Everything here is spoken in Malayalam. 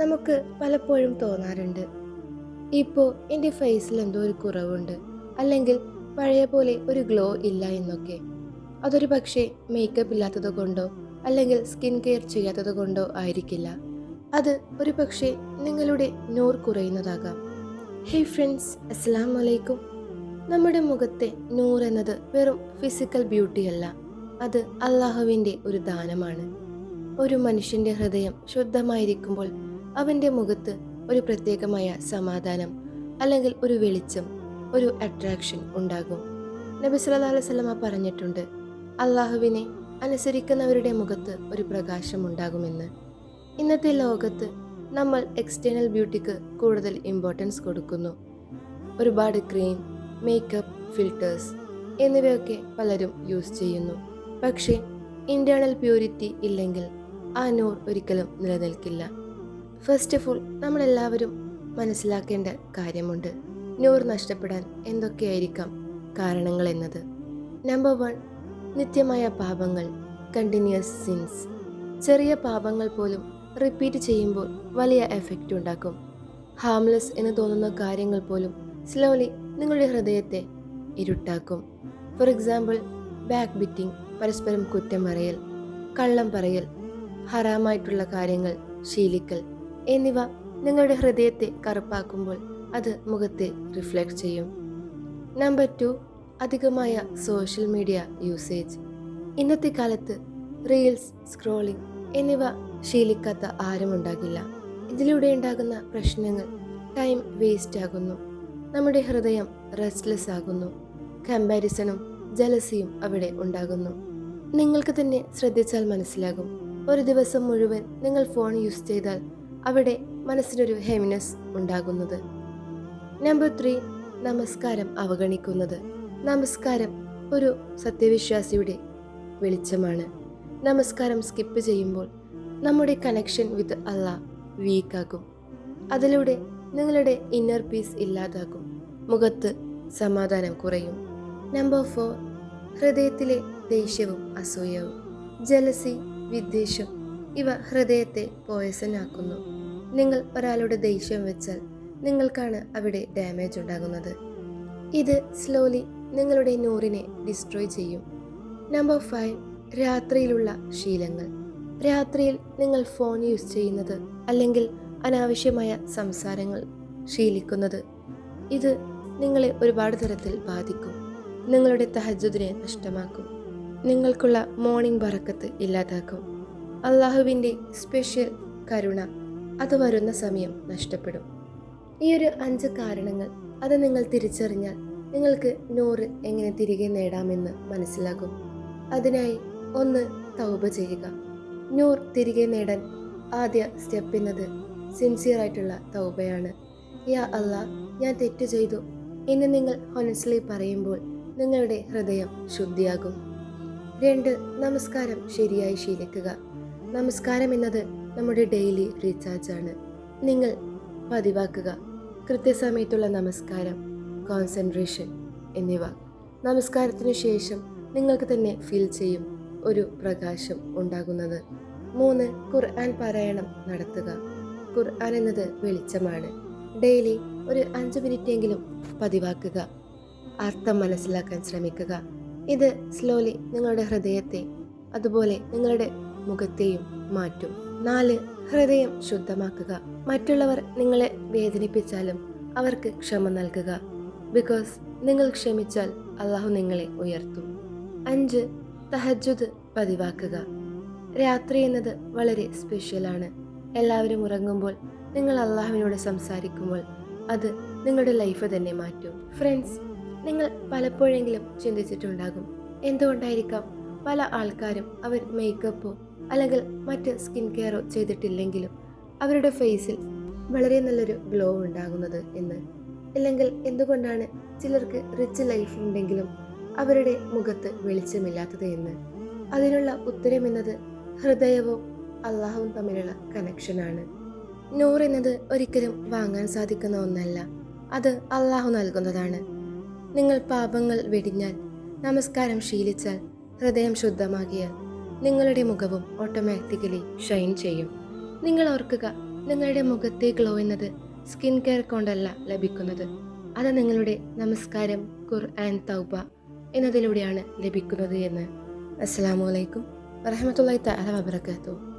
നമുക്ക് പലപ്പോഴും തോന്നാറുണ്ട്, ഇപ്പോൾ എൻ്റെ ഫേസിൽ എന്തോ ഒരു കുറവുണ്ട്, അല്ലെങ്കിൽ പഴയ പോലെ ഒരു ഗ്ലോ ഇല്ല എന്നൊക്കെ. അതൊരു പക്ഷേ മേക്കപ്പ് ഇല്ലാത്തത് കൊണ്ടോ അല്ലെങ്കിൽ സ്കിൻ കെയർ ചെയ്യാത്തത് കൊണ്ടോ ആയിരിക്കില്ല. അത് ഒരു പക്ഷേ നിങ്ങളുടെ നൂർ കുറയുന്നതാകാം. ഹേയ് ഫ്രണ്ട്സ്, അസ്സലാം വലൈക്കും. നമ്മുടെ മുഖത്തെ നൂർ എന്നത് വെറും ഫിസിക്കൽ ബ്യൂട്ടിയല്ല, അത് അള്ളാഹുവിൻ്റെ ഒരു ദാനമാണ്. ഒരു മനുഷ്യൻ്റെ ഹൃദയം ശുദ്ധമായിരിക്കുമ്പോൾ അവൻ്റെ മുഖത്ത് ഒരു പ്രത്യേകമായ സമാധാനം, അല്ലെങ്കിൽ ഒരു വെളിച്ചം, ഒരു അട്രാക്ഷൻ ഉണ്ടാകും. നബി സല്ലല്ലാഹു അലൈഹി വസല്ലമ പറഞ്ഞിട്ടുണ്ട്, അള്ളാഹുവിനെ അനുസരിക്കുന്നവരുടെ മുഖത്ത് ഒരു പ്രകാശം ഉണ്ടാകുമെന്ന്. ഇന്നത്തെ ലോകത്ത് നമ്മൾ എക്സ്റ്റേണൽ ബ്യൂട്ടിക്ക് കൂടുതൽ ഇമ്പോർട്ടൻസ് കൊടുക്കുന്നു. ഒരുപാട് ക്രീം, മേക്കപ്പ്, ഫിൽറ്റേഴ്സ് എന്നിവയൊക്കെ പലരും യൂസ് ചെയ്യുന്നു. പക്ഷേ ഇന്റേണൽ പ്യൂരിറ്റി ഇല്ലെങ്കിൽ ആ നൂർ ഒരിക്കലും നിലനിൽക്കില്ല. ഫസ്റ്റ് ഓഫ് ഓൾ, നമ്മളെല്ലാവരും മനസ്സിലാക്കേണ്ട കാര്യമുണ്ട്, നൂർ നഷ്ടപ്പെടാൻ എന്തൊക്കെയായിരിക്കാം കാരണങ്ങൾ എന്നത്. നമ്പർ 1, നിത്യമായ പാപങ്ങൾ, കണ്ടിന്യൂസ് സിൻസ്. ചെറിയ പാപങ്ങൾ പോലും റിപ്പീറ്റ് ചെയ്യുമ്പോൾ വലിയ എഫക്റ്റ് ഉണ്ടാക്കും. ഹാംലെസ് എന്ന് തോന്നുന്ന കാര്യങ്ങൾ പോലും സ്ലോലി നിങ്ങളുടെ ഹൃദയത്തെ ഇരുട്ടാക്കും. ഫോർ എക്സാമ്പിൾ, ബാക്ക് ബിറ്റിംഗ്, പരസ്പരം കുറ്റം പറയൽ, കള്ളം പറയൽ, ഹറാമായിട്ടുള്ള കാര്യങ്ങൾ ശീലിക്കൽ എന്നിവ നിങ്ങളുടെ ഹൃദയത്തെ കറുപ്പാക്കുമ്പോൾ അത് മുഖത്തെ റിഫ്ലക്റ്റ് ചെയ്യും. നമ്പർ 2, അധികമായ സോഷ്യൽ മീഡിയ യൂസേജ്. ഇന്നത്തെ കാലത്ത് റീൽസ്, സ്ക്രോളിംഗ് എന്നിവ ശീലിക്കാത്ത ആരും ഉണ്ടാകില്ല. ഇതിലൂടെ ഉണ്ടാകുന്ന പ്രശ്നങ്ങൾ, ടൈം വേസ്റ്റ് ആകുന്നു, നമ്മുടെ ഹൃദയം റെസ്റ്റ്ലെസ് ആകുന്നു, കമ്പാരിസണും ജലസിയും അവിടെ ഉണ്ടാകുന്നു. നിങ്ങൾക്ക് തന്നെ ശ്രദ്ധിച്ചാൽ മനസ്സിലാകും, ഒരു ദിവസം മുഴുവൻ നിങ്ങൾ ഫോൺ യൂസ് ചെയ്താൽ അവിടെ മനസ്സിനൊരു ഹെവിനെസ് ഉണ്ടാകുന്നത്. നമ്പർ 3, നമസ്കാരം അവഗണിക്കുന്നത്. നമസ്കാരം ഒരു സത്യവിശ്വാസിയുടെ വെളിച്ചമാണ്. നമസ്കാരം സ്കിപ്പ് ചെയ്യുമ്പോൾ നമ്മുടെ കണക്ഷൻ വിത്ത് അള്ളാഹ് വീക്കാകും. അതിലൂടെ നിങ്ങളുടെ ഇന്നർ പീസ് ഇല്ലാതാകും, മുഖത്ത് സമാധാനം കുറയും. നമ്പർ 4, ഹൃദയത്തിലെ ദേഷ്യവും അസൂയവും. ജലസി, വിദ്വേഷം ഇവ ഹൃദയത്തെ പോയ്സൺ ആക്കുന്നു. നിങ്ങൾ ഒരാളുടെ ദേഷ്യം വെച്ചാൽ നിങ്ങൾക്കാണ് അവിടെ ഡാമേജ് ഉണ്ടാകുന്നത്. ഇത് സ്ലോലി നിങ്ങളുടെ നൂറിനെ ഡിസ്ട്രോയ് ചെയ്യും. നമ്പർ 5, രാത്രിയിലുള്ള ശീലങ്ങൾ. രാത്രിയിൽ നിങ്ങൾ ഫോൺ യൂസ് ചെയ്യുന്നത്, അല്ലെങ്കിൽ അനാവശ്യമായ സംസാരങ്ങൾ ശീലിക്കുന്നത്, ഇത് നിങ്ങളെ ഒരുപാട് തരത്തിൽ ബാധിക്കും. നിങ്ങളുടെ തഹജ്ജുദിനെ നഷ്ടമാക്കും, നിങ്ങൾക്കുള്ള മോർണിംഗ് ബറക്കത്ത് ഇല്ലാതാക്കും. അള്ളാഹുവിൻ്റെ സ്പെഷ്യൽ കരുണ അത് വരുന്ന സമയം നഷ്ടപ്പെടും. ഈ ഒരു 5 കാരണങ്ങൾ അത് നിങ്ങൾ തിരിച്ചറിഞ്ഞാൽ നിങ്ങൾക്ക് നൂറ് എങ്ങനെ തിരികെ നേടാമെന്ന് മനസ്സിലാകും. അതിനായി 1, തൗബ ചെയ്യുക. നൂർ തിരികെ നേടാൻ ആദ്യ സ്റ്റെപ്പ് എന്നത് സിൻസിയറായിട്ടുള്ള തൗബയാണ്. യാ അല്ലാ, ഞാൻ തെറ്റ് ചെയ്തു എന്ന് നിങ്ങൾ ഹൊനസ്ലി പറയുമ്പോൾ നിങ്ങളുടെ ഹൃദയം ശുദ്ധിയാകും. 2, നമസ്കാരം ശരിയായി ശീലിക്കുക. നമസ്കാരം എന്നത് നമ്മുടെ ഡെയിലി റീചാർജ് ആണ്. നിങ്ങൾ പതിവാക്കുക. കൃത്യസമയത്തുള്ള നമസ്കാരം, കോൺസെൻട്രേഷൻ എന്നിവ. നമസ്കാരത്തിനു ശേഷം നിങ്ങൾക്ക് തന്നെ ഫീൽ ചെയ്യും ഒരു പ്രകാശം ഉണ്ടാകുന്നത്. 3, ഖുർആൻ പാരായണം നടത്തുക. ഖുർആൻ എന്നത് വെളിച്ചമാണ്. ഡെയിലി ഒരു 5 മിനിറ്റെങ്കിലും പതിവാക്കുക. അർത്ഥം മനസ്സിലാക്കാൻ ശ്രമിക്കുക. ഇത് സ്ലോലി നിങ്ങളുടെ ഹൃദയത്തെ, അതുപോലെ നിങ്ങളുടെ മുഖത്തെയും മാറ്റും. 4, ഹൃദയം ശുദ്ധമാക്കുക. മറ്റുള്ളവർ നിങ്ങളെ വേദനിപ്പിച്ചാലും അവർക്ക് ക്ഷമ നൽകുക. ബിക്കോസ് നിങ്ങൾ ക്ഷമിച്ചാൽ അള്ളാഹു നിങ്ങളെ ഉയർത്തും. 5, തഹജ്ജുദ് പതിവാക്കുക. രാത്രി എന്നത് വളരെ സ്പെഷ്യലാണ്. എല്ലാവരും ഉറങ്ങുമ്പോൾ നിങ്ങൾ അള്ളാഹുവിനോട് സംസാരിക്കുമ്പോൾ അത് നിങ്ങളുടെ ലൈഫ് തന്നെ മാറ്റും. ഫ്രണ്ട്സ്, നിങ്ങൾ പലപ്പോഴെങ്കിലും ചിന്തിച്ചിട്ടുണ്ടാകും, എന്തുകൊണ്ടായിരിക്കാം പല ആൾക്കാരും അവർ മേക്കപ്പോ അല്ലെങ്കിൽ മറ്റ് സ്കിൻ കെയറോ ചെയ്തിട്ടില്ലെങ്കിലും അവരുടെ ഫേസിൽ വളരെ നല്ലൊരു ഗ്ലോ ഉണ്ടാകുന്നത് എന്ന്. അല്ലെങ്കിൽ എന്തുകൊണ്ടാണ് ചിലർക്ക് റിച്ച് ലൈഫ് ഉണ്ടെങ്കിലും അവരുടെ മുഖത്ത് വെളിച്ചമില്ലാത്തത് എന്ന്. അതിനുള്ള ഉത്തരമെന്നത് ഹൃദയവും അള്ളാഹുവും തമ്മിലുള്ള കണക്ഷനാണ്. നൂർ എന്നത് ഒരിക്കലും വാങ്ങാൻ സാധിക്കുന്ന ഒന്നല്ല, അത് അള്ളാഹു നൽകുന്നതാണ്. നിങ്ങൾ പാപങ്ങൾ വെടിഞ്ഞാൽ, നമസ്കാരം ശീലിച്ചാൽ, ഹൃദയം ശുദ്ധമാകിയാൽ നിങ്ങളുടെ മുഖവും ഓട്ടോമാറ്റിക്കലി ഷൈൻ ചെയ്യും. നിങ്ങൾ ഓർക്കുക, നിങ്ങളുടെ മുഖത്തെ ഗ്ലോ എന്നത് സ്കിൻ കെയർ കൊണ്ടല്ല ലഭിക്കുന്നത്. അത് നിങ്ങളുടെ നമസ്കാരം, ഖുർആൻ, തൗബ എന്നതിലൂടെയാണ് ലഭിക്കുന്നത് എന്ന്. അസ്സലാമു അലൈക്കും വറഹ്മത്തുള്ളാഹി തആല വബറകാതുഹു.